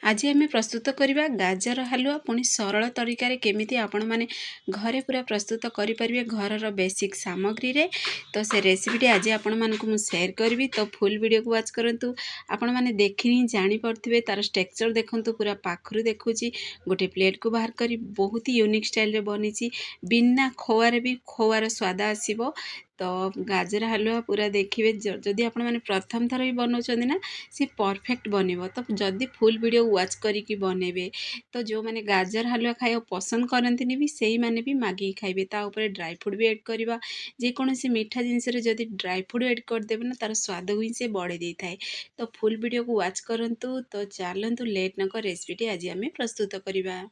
आज आम प्रस्तुत करवा गाजर हलुआ पुणी सरल तरीके केमिति आपण माने घरे पूरा प्रस्तुत करें घर बेसिक सामग्री रे। तो से रेसिपीटी आज आपण मानक मु शेयर करी। तो फुल वीडियो को वाच करंतु आपण माने देखि जानी पड़थिबे तार टेक्सचर देखंतु पूरा पाखरु देखुची। गोटे प्लेट को बाहर करी बहुत ही यूनिक स्टाइल रे बनीची बिना खोआरे भी खोआर स्वाद आसीबो। तो गाजर हलुआ पूरा देखिए जदि आपण माने प्रथम थर भी बनाउछन ना सी परफेक्ट बनिबो। तो जदि फुल वीडियो वाच करिकी बनेबे तो जो माने गाजर हलुआ खाइबा पसंद करंतिनी भी सेही माने भी मागी खाइबे। ता ऊपर ड्राई फ्रूट भी ऐड करबा जे कोनोसी मीठा जिनिस रे जदि ड्राई फ्रूट ऐड कर देबे ना तार स्वाद ही से बढ़े दै थाए। तो फुल वीडियो को वाच करंतु। तो चलंतु लेट न कर रेसिपीटी आज आमे प्रस्तुत करबा।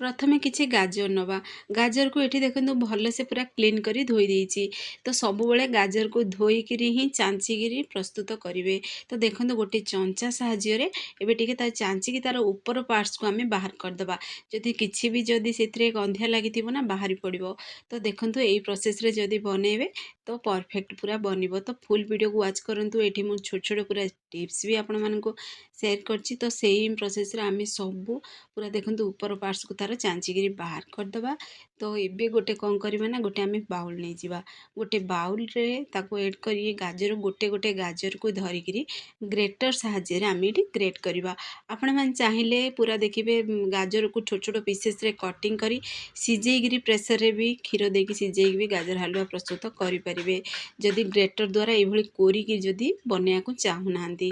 प्रथमे किछि गाजर नवा गाजर को एठी देखंतु भल से पूरा क्लीन करी धोई देइछि। तो सब बेले गाजर को धोई किरी ही चांची किरी प्रस्तुत करिवे। तो देखंतु गोटे चंचा साहाय्य रे एबे टिके ता चांची की तार ऊपर पार्ट्स को हमें बाहर कर दबा। जदि किछि भी जदि सेतरे गंधिया लागिथिबो ना बाहरी पड़िबो। तो देखंतु एई प्रोसेस रे जदि बनेबे तो परफेक्ट पूरा बनिबो। तो फुल वीडियो को वाच करंतु। एठी मु छोट छोट पूरा टिप्स भी आपण मानको शेयर करछि। तो सेम प्रोसेस रे आमे सब पूरा देखंतु ऊपर पार्ट्स को तार चांचिकी बाहर करदबा। तो एबे गोटे कौन करबा ना गोटे आमे बाउल नहीं जिबा। गोटे बाउल रे ताको ऐड करी गाजर गोटे गोटे गाजर को धरिकी ग्रेटर साहाय्य रे आमे इटी ग्रेट करबा। आपण मान चाहिले पूरा देखिबे गाजर को छोट छोट पीसेस रे कटिंग करी सिजेगिरी प्रेशर रे भी क्षीर देकी सिजेगी भी गाजर हलुआ प्रस्तुत करि परिबे। जदि ग्रेटर द्वारा एभली कोरी की जदि बनिया को चाहू नांती।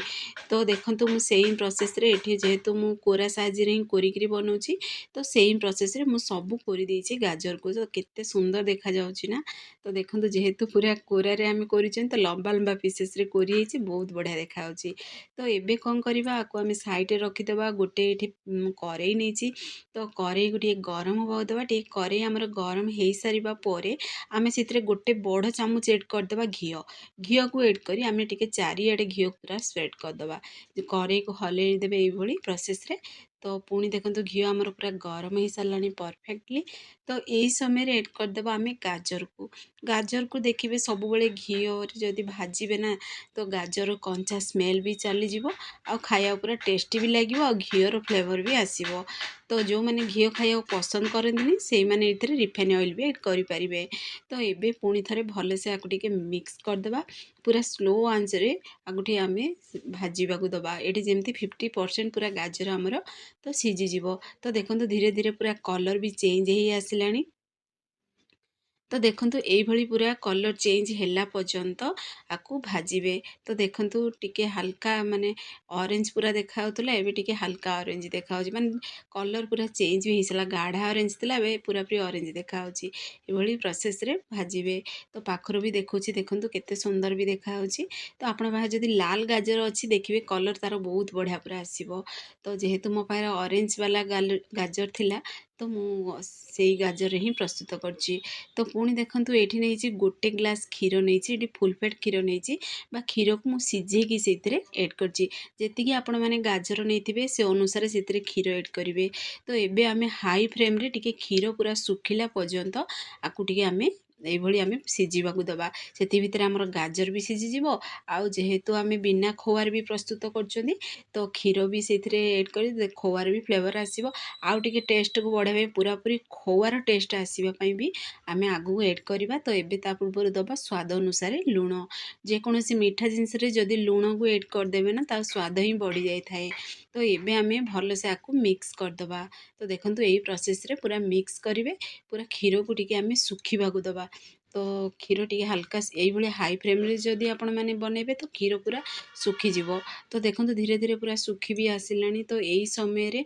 तो देखंतु मु सेम प्रोसेस रे एठी जेहेतु मु कोरा साहाय्य रे ही कोरी करी बनौछि। तो सेम प्रोसेस रे मु सब कोरी देइछि गाजर को। तो केते सुंदर देखा जाउछि ना। तो देखंतु जेहेतु पूरा कोरा रे आमे कोरिछन तो लंबा लंबा पीसेस रे कोरी हेछि बहुत बढ़िया देखा जाउछि। तो एबे कोन करबा आको आमे साइड रे रखि देबा। गोटे एठी करेई नेछि। तो करेई गोटे गरम होबा देबा। टे करेई हमर गरम हेई सारिबा परे आमे सेतरे गोटे बड़ चामच ऐड कर देबा घियो। घियो को ऐड करी आमे टिके चारि आडे घियो पूरा स्प्रेड कर देबा। करेई को हलेई देबे एई भली प्रोसेस रे। तो पुणी देखंतु घियो हमर पूरा गरम हो सारानी परफेक्टली। तो यही समय ऐड करदेबा आमे गाजर को देखिए सब बेले घियो जदि भाजिबे ना तो गाजर कंचा स्मेल भी चली जीवो आ खाया पूरा टेस्टी भी लागिवो आ घियोर फ्लेवर भी आसीबो। तो जो माने घियो खाया पसंद करंदिनी सेही माने एथिरे रिफाइन ऑयल भी ऐड करि परिबे। तो एबे पुणी थरे भले से आकु टिके मिक्स करदेबा। पूरा स्लो आंच रे आगुठी आमे भाजीबा को दबा। एठी जेमती 50% पूरा गाजर हमर तो सीझी जीवो। तो देखंतु धीरे धीरे पूरा कलर भी चेंज ही आसिलानी। तो देखंतु एई भली पूरा कलर चेंज हैला पर्यंत आकु भाजीबे। तो देखंतु टिके हल्का माने ऑरेंज पूरा देखा होतला एबे टिके हल्का ऑरेंज देखा होजी माने कलर पूरा चेंज भी हिसला। गाढ़ा ऑरेंज थिला एबे पूरा पूरी ऑरेंज देखा होची। ए भली प्रोसेस रे भाजीबे। तो पाखरो भी देखुची देखंतु केते सुंदर भी देखा होची। तो आपण पाहे जदी लाल गाजर अछि देखिबे कलर तार बहुत बढ़िया पूरा आसीबो। तो जेहेतु मो पाहे ऑरेंज वाला गाजर थिला तो मु सेई गाजर रे ही प्रस्तुत करची। तो पुणी देखंतु एठी नेछि गोटे ग्लास क्षीर नेछि। एठी फुल फेट क्षीर नेछि बा क्षीर को मु सिझेकी सेतिरे ऐड करची। जेतिकी आपण माने गाजर नेथिबे से अनुसार सेतिरे क्षीर ऐड करिवे। तो एबे आमे हाई फ्लेम रे टिके क्षीर पूरा सुखिला पर्यंत आकु टिके आमे एई भली आमे सिझिबा को दबा। सेति भितरे हमर गाजर भी सिझि जिवो आउ जेहेतु आमे बिना खोआर भी प्रस्तुत करचोनी तो क्षीर भी सेतिरे ऐड करी खोआर भी फ्लेवर आसीबो। आउ टिके टेस्ट को बढ़ाबे पूरा पूरी खोआर टेस्ट आसीबा पई भी आमे आगु ऐड करबा। तो एबे ता पूर्व दबा स्वाद अनुसार लूण। जे कोनोसी मीठा जिनिस रे जदि लूण को ऐड कर देबे ना ता स्वाद ही बढ़ी जाय थाए। तो एबे आमे भलो से आकु मिक्स कर दबा। तो देखंतु एई प्रोसेस रे पूरा मिक्स करिवे। पूरा क्षीर को टिके आमे सुखिबा को दबा। तो क्षीर टिके हल्का एई भली हाई फ्लेम रे जदि आपण माने बनेबे तो क्षीर पूरा सुखी जीवो। तो देखंतु धीरे धीरे पूरा सुखी भी आसिलानी। तो एई समय रे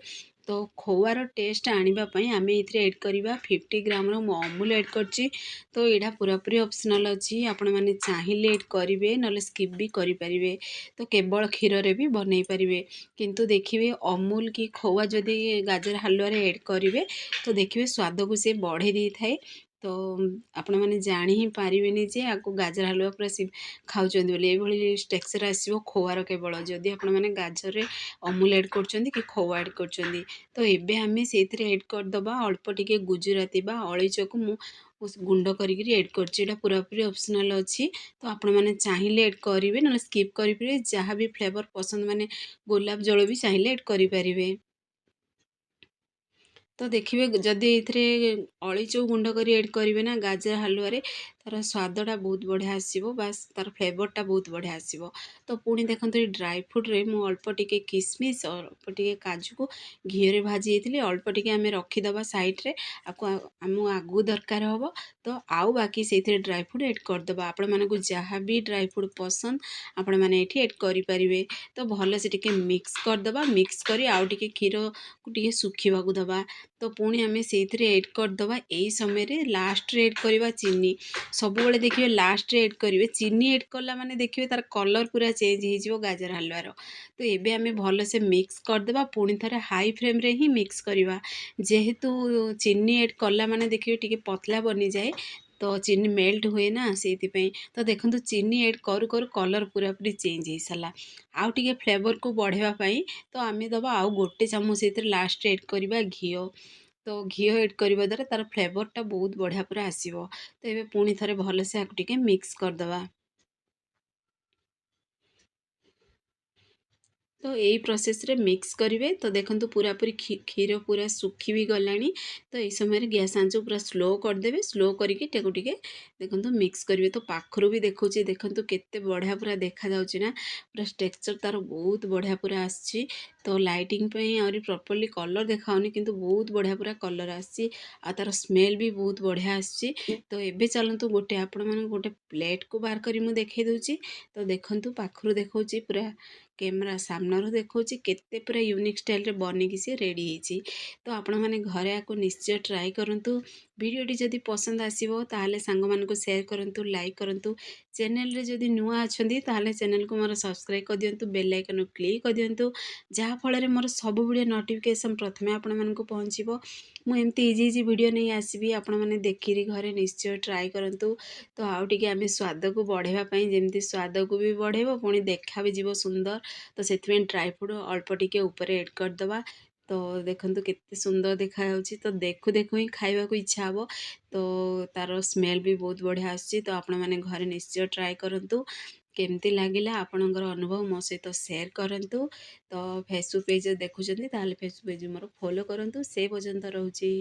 तो खोआर टेस्ट आनिबा पई आमे इथरे ऐड करबा 50 ग्राम रो अमूल ऐड करची। तो एडा पूरा पूरी ऑप्शनल अछि। आपण माने चाहिले ऐड करिवे नले स्किप भी करि परिवे। तो केवल क्षीर रे भी बनै परिवे। किंतु देखिबे अमूल की खोआ जदि गाजर हलुआ रे ऐड करिवे तो देखिबे स्वाद को से बढ़े दै थाए। तो आपण माने जानि ही पारिबेनी जे आको गाजर हलुआ पूरा खाउचंदी बोली एई भली टेक्सचर आसीबो खोआर केवल जदि आपण माने गाजर रे अमूल ऐड करचंदी कि खोआ ऐड करचंदी। तो एबे आमे सेथिरे ऐड कर दबा अल्प टिके गुजराती बा अळेइच को मु ଗୁଣ୍ଡ କରିକିରି ଏଡ଼୍ କରିଛି। ଏଇଟା ପୁରାପୁରି ଅପସନାଲ୍ ଅଛି, ତ ଆପଣମାନେ ଚାହିଁଲେ ଏଡ଼୍ କରିବେ, ନହେଲେ ସ୍କିପ୍ କରିପାରିବେ। ଯାହା ବି ଫ୍ଲେଭର୍ ପସନ୍ଦ, ମାନେ ଗୋଲାପ ଜଳ ବି ଚାହିଁଲେ ଏଡ଼୍ କରିପାରିବେ। ତ ଦେଖିବେ ଯଦି ଏଇଥିରେ ଅଳିଚଉ ଗୁଣ୍ଡ କରି ଏଡ଼୍ କରିବେ ନା ଗାଜର ହାଲୁଆରେ, ତାର ସ୍ୱାଦଟା ବହୁତ ବଢ଼ିଆ ଆସିବ, ବାସ୍ ତାର ଫ୍ଲେଭରଟା ବହୁତ ବଢ଼ିଆ ଆସିବ। ତ ପୁଣି ଦେଖନ୍ତୁ ଏଇ ଡ୍ରାଇ ଫ୍ରୁଟ୍ରେ ମୁଁ ଅଳ୍ପ ଟିକେ କିସମିସ୍, ଅଳ୍ପ ଟିକେ କାଜୁକୁ ଘିଅରେ ଭାଜି ଦେଇଥିଲି। ଅଳ୍ପ ଟିକେ ଆମେ ରଖିଦେବା ସାଇଡ଼୍ରେ, ଆମକୁ ଆଗକୁ ଦରକାର ହେବ, ତ ଆଉ ବାକି ସେଇଥିରେ ଡ୍ରାଇ ଫ୍ରୁଟ୍ ଏଡ଼୍ କରିଦେବା। ଆପଣମାନଙ୍କୁ ଯାହା ବି ଡ୍ରାଇ ଫ୍ରୁଟ୍ ପସନ୍ଦ ଆପଣମାନେ ଏଇଠି ଏଡ଼୍ କରିପାରିବେ। ତ ଭଲସେ ଟିକେ ମିକ୍ସ କରିଦେବା। ମିକ୍ସ କରି ଆଉ ଟିକେ କ୍ଷୀରକୁ ଟିକେ ଶୁଖିବାକୁ ଦେବା। ତ ପୁଣି ଆମେ ସେଇଥିରେ ଏଡ଼୍ କରିଦେବା। ଏଇ ସମୟରେ ଲାଷ୍ଟରେ ଏଡ଼୍ କରିବା ଚିନି। ସବୁବେଳେ ଦେଖିବେ ଲାଷ୍ଟରେ ଏଡ଼୍ କରିବେ। ଚିନି ଏଡ଼୍ କଲା ମାନେ ଦେଖିବେ ତାର କଲର୍ ପୁରା ଚେଞ୍ଜ ହେଇଯିବ ଗାଜର ହାଲୁଆର। ତ ଏବେ ଆମେ ଭଲସେ ମିକ୍ସ କରିଦେବା। ପୁଣି ଥରେ ହାଇ ଫ୍ଲେମ୍ରେ ହିଁ ମିକ୍ସ କରିବା। ଯେହେତୁ ଚିନି ଏଡ଼୍ କଲା ମାନେ ଦେଖିବେ ଟିକେ ପତଲା ବନିଯାଏ, ତ ଚିନି ମେଲ୍ଟ ହୁଏ ନା, ସେଇଥିପାଇଁ। ତ ଦେଖନ୍ତୁ ଚିନି ଏଡ଼୍ କରୁ କରୁ କଲର୍ ପୁରାପୁରି ଚେଞ୍ଜ ହେଇସାରିଲା। ଆଉ ଟିକେ ଫ୍ଲେଭରକୁ ବଢ଼ାଇବା ପାଇଁ ତ ଆମେ ଦେବା ଆଉ ଗୋଟେ ଚାମଚ ସେଇଥିରେ ଲାଷ୍ଟରେ ଏଡ଼୍ କରିବା ଘିଅ। ତ ଘିଅ ଏଡ଼୍ କରିବା ଦ୍ୱାରା ତାର ଫ୍ଲେଭରଟା ବହୁତ ବଢ଼ିଆ ପୁରା ଆସିବ। ତ ଏବେ ପୁଣି ଥରେ ଭଲସେ ଆକୁ ଟିକେ ମିକ୍ସ କରିଦେବା। ତ ଏଇ ପ୍ରୋସେସ୍ରେ ମିକ୍ସ କରିବେ। ତ ଦେଖନ୍ତୁ ପୁରାପୁରି କ୍ଷୀର ପୁରା ଶୁଖି ବି ଗଲାଣି। ତ ଏଇ ସମୟରେ ଗ୍ୟାସ୍ ଆଞ୍ଚକୁ ପୁରା ସ୍ଲୋ କରିଦେବେ। ସ୍ଲୋ କରିକି ତାକୁ ଟିକେ ଦେଖନ୍ତୁ ମିକ୍ସ କରିବେ। ତ ପାଖରୁ ବି ଦେଖୁଛି, ଦେଖନ୍ତୁ କେତେ ବଢ଼ିଆ ପୁରା ଦେଖାଯାଉଛି ନା, ପୁରା ଟେକ୍ସଚର୍ ତାର ବହୁତ ବଢ଼ିଆ ପୁରା ଆସିଛି। ତ ଲାଇଟିଂ ପାଇଁ ଆହୁରି ପ୍ରପର୍ଲି କଲର୍ ଦେଖାଉନି, କିନ୍ତୁ ବହୁତ ବଢ଼ିଆ ପୁରା କଲର୍ ଆସିଛି। ଆଉ ତାର ସ୍ମେଲ୍ ବି ବହୁତ ବଢ଼ିଆ ଆସିଛି। ତ ଏବେ ଚାଲନ୍ତୁ ଆପଣମାନଙ୍କୁ ଗୋଟେ ପ୍ଲେଟ୍କୁ ବାହାର କରି ମୁଁ ଦେଖାଇ ଦେଉଛି। ତ ଦେଖନ୍ତୁ ପାଖରୁ ଦେଖାଉଛି, ପୁରା କ୍ୟାମେରା ସାମ୍ନାରୁ ଦେଖାଉଛି କେତେ ପୁରା ୟୁନିକ୍ ଷ୍ଟାଇଲ୍ରେ ବନିକି ସିଏ ରେଡ଼ି ହେଇଛି। ତ ଆପଣମାନେ ଘରେ ଆକୁ ନିଶ୍ଚୟ ଟ୍ରାଏ କରନ୍ତୁ। ଭିଡ଼ିଓଟି ଯଦି ପସନ୍ଦ ଆସିବ ତାହେଲେ ସାଙ୍ଗମାନଙ୍କୁ ସେୟାର କରନ୍ତୁ, ଲାଇକ୍ କରନ୍ତୁ। ଚ୍ୟାନେଲରେ ଯଦି ନୂଆ ଅଛନ୍ତି ତାହେଲେ ଚ୍ୟାନେଲକୁ ମୋର ସବସ୍କ୍ରାଇବ୍ କରିଦିଅନ୍ତୁ, ବେଲ୍ ଆଇକନ୍କୁ କ୍ଲିକ୍ କରିଦିଅନ୍ତୁ, ଯାହାଫଳରେ ମୋର ସବୁ ଭିଡ଼ିଓ ନୋଟିଫିକେସନ୍ ପ୍ରଥମେ ଆପଣମାନଙ୍କୁ ପହଞ୍ଚିବ। ମୁଁ ଏମିତି ଇଜି ଇଜି ଭିଡ଼ିଓ ନେଇ ଆସିବି, ଆପଣମାନେ ଦେଖିକି ଘରେ ନିଶ୍ଚୟ ଟ୍ରାଏ କରନ୍ତୁ। ତ ଆଉ ଟିକେ ଆମେ ସ୍ୱାଦକୁ ବଢ଼ାଇବା ପାଇଁ, ଯେମିତି ସ୍ୱାଦକୁ ବି ବଢ଼େଇବ ପୁଣି ଦେଖା ବି ଯିବ ସୁନ୍ଦର, ତ ସେଥିପାଇଁ ଡ୍ରାଇ ଫ୍ରୁଟ୍ ଅଳ୍ପ ଟିକେ ଉପରେ ଏଡ଼୍ କରିଦେବା। ତ ଦେଖନ୍ତୁ କେତେ ସୁନ୍ଦର ଦେଖାଯାଉଛି। ତ ଦେଖୁ ଦେଖୁ ହିଁ ଖାଇବାକୁ ଇଚ୍ଛା ହେବ। ତ ତାର ସ୍ମେଲ୍ ବି ବହୁତ ବଢ଼ିଆ ଆସୁଛି। ତ ଆପଣମାନେ ଘରେ ନିଶ୍ଚୟ ଟ୍ରାଏ କରନ୍ତୁ। କେମିତି ଲାଗିଲା ଆପଣଙ୍କର ଅନୁଭବ ମୋ ସହିତ ସେୟାର କରନ୍ତୁ। ତ ଫେସବୁକ୍ ପେଜ୍ ଦେଖୁଛନ୍ତି ତାହେଲେ ଫେସବୁକ୍ ପେଜ୍ ମୋର ଫଲୋ କରନ୍ତୁ। ସେ ପର୍ଯ୍ୟନ୍ତ ରହୁଛି।